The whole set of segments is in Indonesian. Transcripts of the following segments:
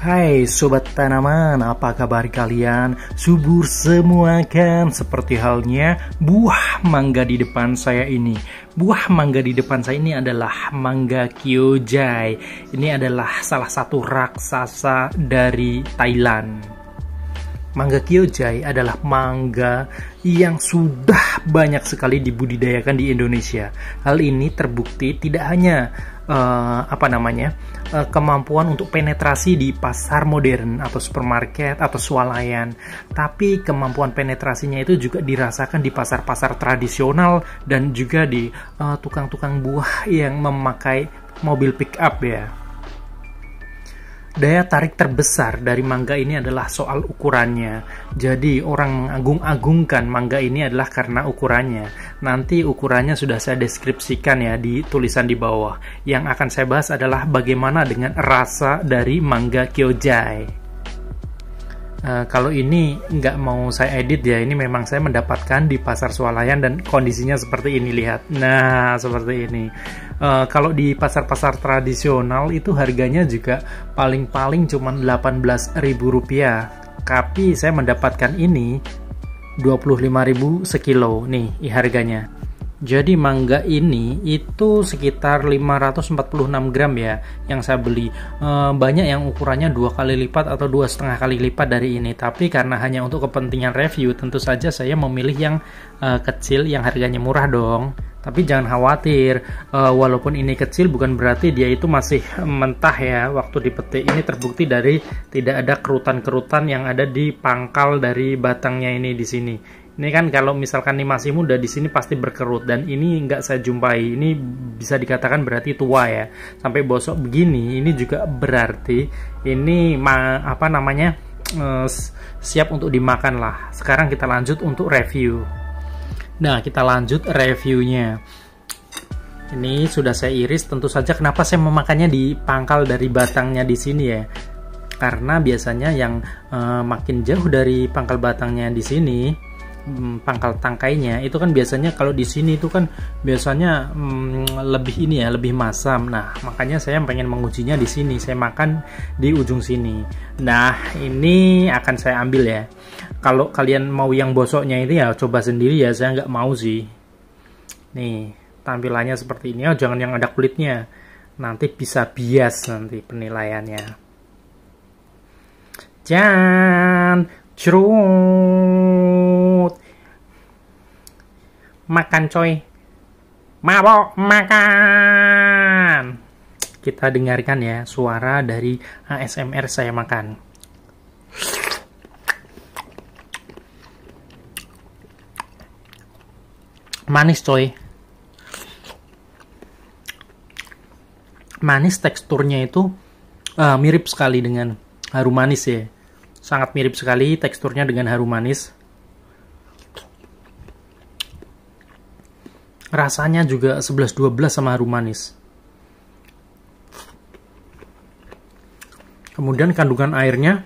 Hai sobat tanaman, apa kabar kalian? Subur semua kan? Seperti halnya buah mangga di depan saya ini. Buah mangga di depan saya ini adalah mangga Kyojai. Ini adalah salah satu raksasa dari Thailand. Mangga Kyojai adalah mangga yang sudah banyak sekali dibudidayakan di Indonesia. Hal ini terbukti tidak hanya kemampuan untuk penetrasi di pasar modern atau supermarket atau swalayan, tapi kemampuan penetrasinya itu juga dirasakan di pasar-pasar tradisional dan juga di tukang-tukang buah yang memakai mobil pick up ya. Daya tarik terbesar dari mangga ini adalah soal ukurannya. Jadi orang mengagung-agungkan mangga ini adalah karena ukurannya. Nanti ukurannya sudah saya deskripsikan ya di tulisan di bawah. Yang akan saya bahas adalah bagaimana dengan rasa dari mangga Kyojai. Kalau ini nggak mau saya edit ya, ini memang saya mendapatkan di pasar swalayan dan kondisinya seperti ini, lihat. Nah, seperti ini. Kalau di pasar-pasar tradisional itu harganya juga paling-paling cuma Rp18.000. Tapi saya mendapatkan ini Rp25.000 sekilo nih harganya. Jadi mangga ini itu sekitar 546 gram ya yang saya beli. Banyak yang ukurannya 2 kali lipat atau 2,5 kali lipat dari ini. Tapi karena hanya untuk kepentingan review, tentu saja saya memilih yang kecil yang harganya murah dong. Tapi jangan khawatir, walaupun ini kecil bukan berarti dia itu masih mentah ya waktu dipetik. Ini terbukti dari tidak ada kerutan-kerutan yang ada di pangkal dari batangnya ini di sini. Ini kan kalau misalkan ini masih muda di sini pasti berkerut, dan ini nggak saya jumpai. Ini bisa dikatakan berarti tua ya. Sampai bosok begini, ini juga berarti ini siap untuk dimakan lah. Sekarang kita lanjut untuk review. Nah, kita lanjut reviewnya. Ini sudah saya iris. Tentu saja kenapa saya memakannya di pangkal dari batangnya di sini ya. Karena biasanya yang makin jauh dari pangkal batangnya di sini, pangkal tangkainya itu kan biasanya kalau di sini itu kan biasanya lebih ini ya, lebih masam. Nah, makanya saya pengen mengujinya di sini. Saya makan di ujung sini. Nah, ini akan saya ambil ya. Kalau kalian mau yang bosoknya itu ya coba sendiri ya, saya nggak mau sih. Nih, tampilannya seperti ini. Oh, jangan yang ada kulitnya. Nanti bisa bias nanti penilaiannya. Cerut. Makan coy. Mabok makan. Kita dengarkan ya suara dari ASMR saya makan. Manis coy. Manis, teksturnya itu mirip sekali dengan harum manis ya. Sangat mirip sekali teksturnya dengan harum manis. Rasanya juga 11-12 sama harum manis. Kemudian kandungan airnya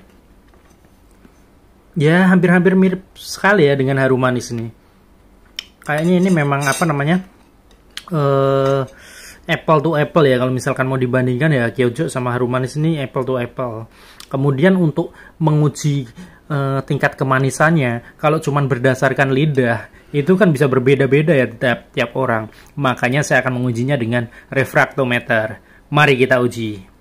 ya hampir-hampir mirip sekali ya dengan harum manis ini. Kayaknya ini memang apple to apple ya, kalau misalkan mau dibandingkan ya Kyojai sama harum manis ini apple to apple. Kemudian untuk menguji tingkat kemanisannya, kalau cuman berdasarkan lidah itu kan bisa berbeda-beda ya tiap orang. Makanya saya akan mengujinya dengan refraktometer. Mari kita uji.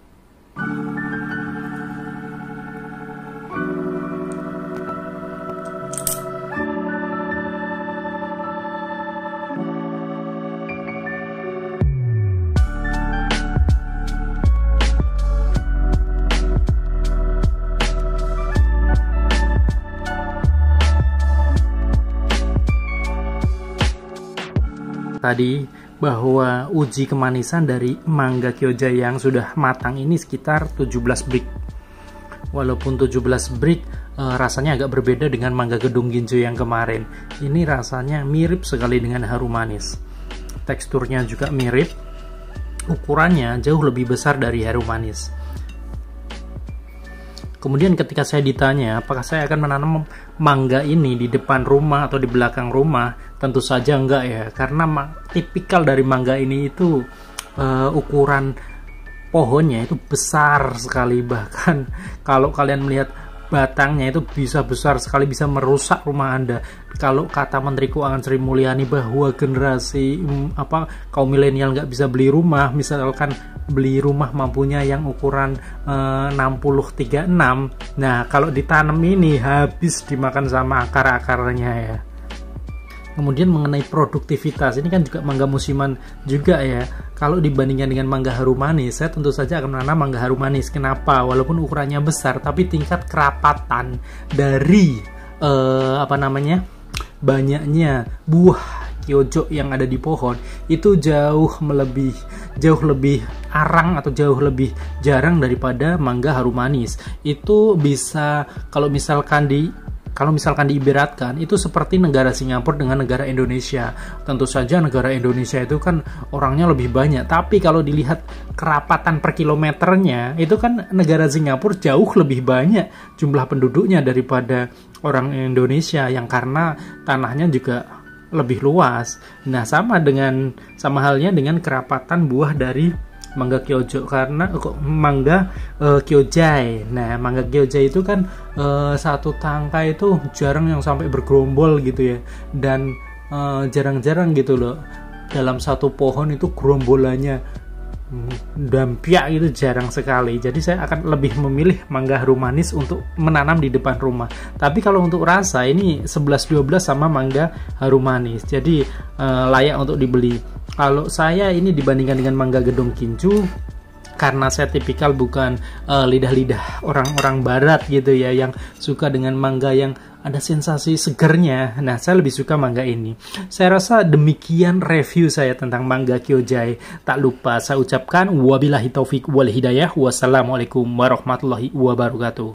Tadi bahwa uji kemanisan dari mangga Kyojai yang sudah matang ini sekitar 17 brick. Walaupun 17 brick rasanya agak berbeda dengan mangga Gedung Ginjo yang kemarin. Ini rasanya mirip sekali dengan harum manis. Teksturnya juga mirip. Ukurannya jauh lebih besar dari harum manis. Kemudian ketika saya ditanya apakah saya akan menanam mangga ini di depan rumah atau di belakang rumah, tentu saja enggak ya, karena tipikal dari mangga ini itu ukuran pohonnya itu besar sekali, bahkan kalau kalian melihat batangnya itu bisa besar sekali, bisa merusak rumah Anda. Kalau kata Menteri Keuangan Sri Mulyani bahwa generasi kaum milenial nggak bisa beli rumah, misalkan beli rumah mampunya yang ukuran 60-36, nah kalau ditanam ini habis dimakan sama akar-akarnya ya. Kemudian mengenai produktivitas, ini kan juga mangga musiman juga ya. Kalau dibandingkan dengan mangga harum manis, saya tentu saja akan menanam mangga harum manis. Kenapa? Walaupun ukurannya besar, tapi tingkat kerapatan dari banyaknya buah kyojo yang ada di pohon itu jauh lebih arang atau jauh lebih jarang daripada mangga harum manis. Itu bisa kalau misalkan diibaratkan itu seperti negara Singapura dengan negara Indonesia. Tentu saja negara Indonesia itu kan orangnya lebih banyak, tapi kalau dilihat kerapatan per kilometernya itu kan negara Singapura jauh lebih banyak jumlah penduduknya daripada orang Indonesia, yang karena tanahnya juga lebih luas. Nah, sama halnya dengan kerapatan buah dari mangga kyojo, karena mangga kyojai. Nah, mangga kyojai itu kan satu tangkai itu jarang yang sampai bergerombol gitu ya, dan jarang-jarang gitu loh dalam satu pohon itu gerombolannya dampiak, itu jarang sekali. Jadi saya akan lebih memilih mangga harum manis untuk menanam di depan rumah. Tapi kalau untuk rasa ini 11-12 sama mangga harum manis, jadi layak untuk dibeli. Kalau saya ini dibandingkan dengan mangga gedong kincu, karena saya tipikal bukan lidah-lidah orang-orang barat gitu ya, yang suka dengan mangga yang ada sensasi segernya. Nah, saya lebih suka mangga ini. Saya rasa demikian review saya tentang mangga kyojai. Tak lupa saya ucapkan wabillahi taufik wal hidayah. Wassalamualaikum warahmatullahi wabarakatuh.